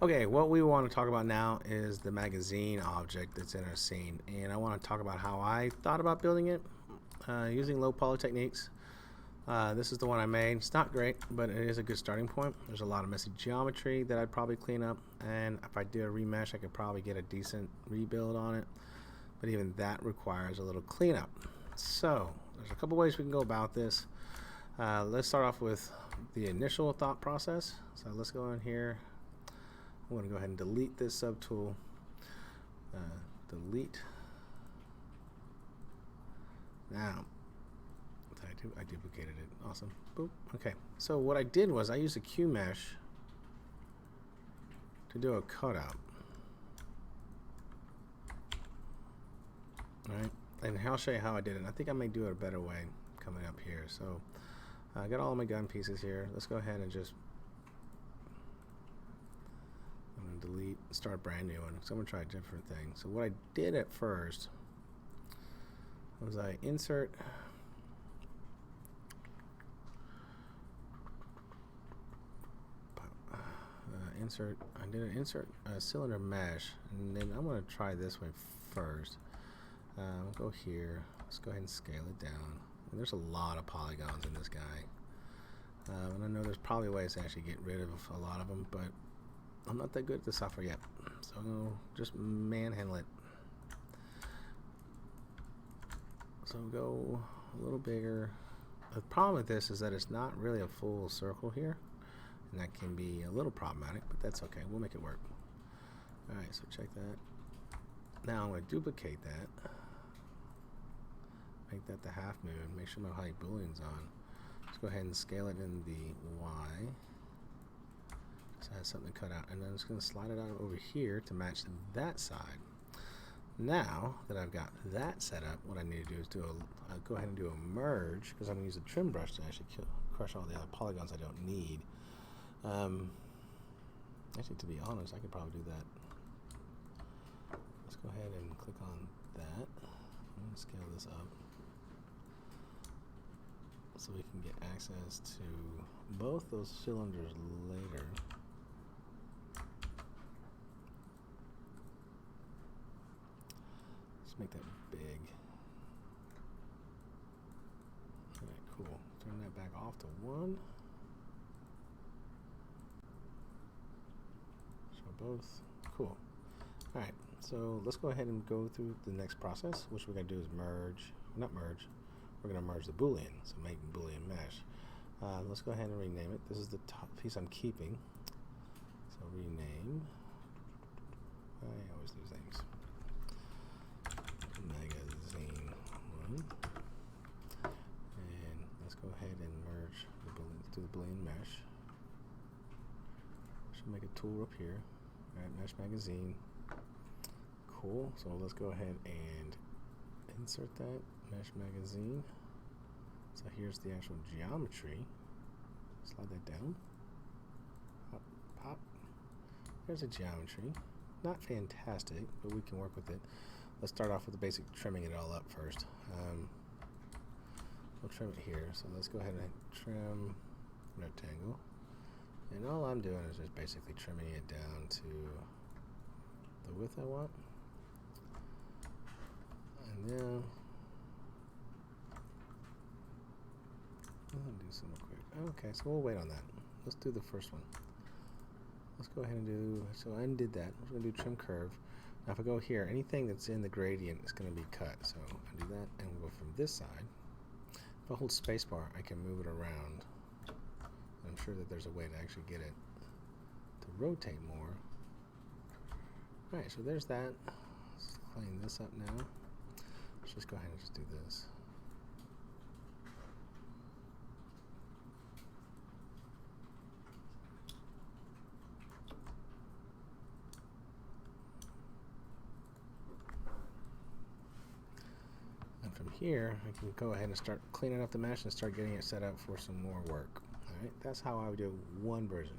Okay, what we want to talk about now is the magazine object that's in our scene, and I want to talk about how I thought about building it using low poly techniques. This is the one I made. It's not great, but it is a good starting point. There's a lot of messy geometry that I'd probably clean up, and if I do a remesh, I could probably get a decent rebuild on it, but even that requires a little cleanup. So there's a couple ways we can go about this. Let's start off with the initial thought process. So let's go in here. I'm going to go ahead and delete this subtool. Delete. Now, I duplicated it. Awesome. Boop. Okay. So what I did was I used a Q mesh to do a cutout. All right. And I'll show you how I did it. I think I may do it a better way coming up here. So I got all my gun pieces here. Let's go ahead and just delete, start a brand new one. So I'm gonna try a different thing. So what I did at first was I insert I did an insert cylinder mesh, and then I'm gonna try this way first. Go here. Let's go ahead and scale it down. And there's a lot of polygons in this guy, and I know there's probably ways to actually get rid of a lot of them, but I'm not that good at the software yet, so just manhandle it. So go a little bigger. The problem with this is that it's not really a full circle here, and that can be a little problematic, but that's okay. We'll make it work. All right, so check that. Now I'm going to duplicate that. Make that the half moon. Make sure my high boolean's on. Let's go ahead and scale it in the Y. So I have something cut out, and then I'm just going to slide it out over here to match that side. Now that I've got that set up, what I need to do is go ahead and do a merge, because I'm going to use a trim brush to actually crush all the other polygons I don't need. Actually, to be honest, I could probably do that. Let's go ahead and click on that. I'm going to scale this up so we can get access to both those cylinders later. Let's make that big. Alright, cool. Turn that back off to 1. Show both. Cool. Alright, so let's go ahead and go through the next process. Which we're going to do is not merge, we're going to merge the boolean, so make boolean mesh. Let's go ahead and rename it. This is the top piece I'm keeping. So rename. I always lose names. Magazine 1. And let's go ahead and merge the boolean, do the boolean mesh. Should make a tool up here. Alright, mesh magazine. Cool. So let's go ahead and insert that mesh magazine. So here's the actual geometry. Slide that down. Pop, pop. There's a geometry. Not fantastic, but we can work with it. Let's start off with the basic trimming it all up first. We'll trim it here. So let's go ahead and trim rectangle. And all I'm doing is just basically trimming it down to the width I want. And then I'll do some real quick. Okay, so we'll wait on that. Let's do the first one. Let's go ahead and do, so I undid that. We're going to do trim curve. Now if I go here, anything that's in the gradient is going to be cut. So undo that and we'll go from this side. If I hold spacebar, I can move it around. I'm sure that there's a way to actually get it to rotate more. Alright, so there's that. Let's clean this up now. Let's just go ahead and just do this. And from here, I can go ahead and start cleaning up the mesh and start getting it set up for some more work. Alright, that's how I would do one version.